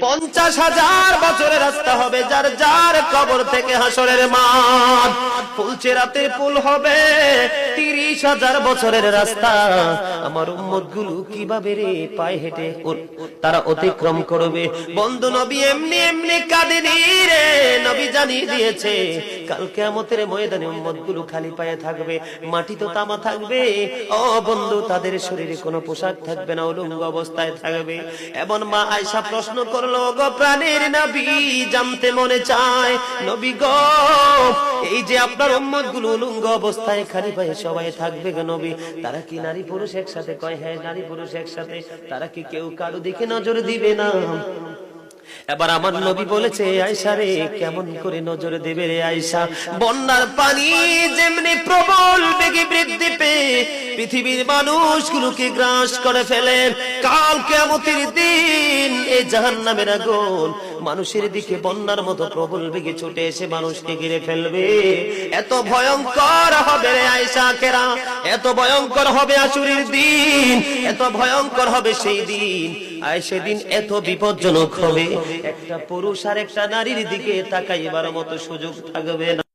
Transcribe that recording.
50,000 বছরের রাস্তা হবে যার যার কবর থেকে হাসরের মাঠ। ফুলচেরাতের পুল হবে 30,000 বছরের রাস্তা। আমার উম্মত গুলো কিভাবে রে পায়ে হেঁটে তারা অতিক্রম করবে? বন্ধু নবী এমনি এমনি কাঁদেনি রে, নবী জানিয়ে দিয়েছে কাল কিয়ামতের ময়দানে উম্মত গুলো খালি পায়ে থাকবে, মাটি তো তামা থাকবে। ও বন্ধু, তাদের শরীরে কোনো পোশাক থাকবে না, উলঙ্গ অবস্থায় থাকবে। এবং মা আয়েশা প্রশ্ন করলো, গো প্রাণের নবী, জানতে মনে চায় নবী গো, এই যে আপনার উম্মত গুলো উলঙ্গ অবস্থায় খালি পায়ে সবাই থাকবে গো নবী, তারা কি নারী পুরুষ একসাথে? কয় হ্যাঁ, নারী পুরুষ একসাথে। তারা কি কেউ কারো দিকে নজর দিবে না? এবার আমার নবী বলেছে, আয়েশা রে, কেমন করে নজর দেবে রে আয়েশা? বন্যার পানি যেমনি প্রবল বেগে বৃদ্ধি পেয়ে পৃথিবীর মানুষগুলোকে গ্রাস করে ফেলে, কাল কিয়ামতের দিন এই জাহান্নামের আগুন মানুষের দিকে বন্যার মতো প্রবল বেগে ছুটে এসে মানুষকে ঘিরে ফেলবে। এত ভয়ঙ্কর হবে রে আয়েশা কেরা, এত ভয়ঙ্কর হবে আসুরের দিন, এত ভয়ঙ্কর হবে সেই দিন। আর সেদিন এত বিপজ্জনক হবে, একটা পুরুষ আর একটা নারীর দিকে তাকাইবার মতো সুযোগ থাকবে না।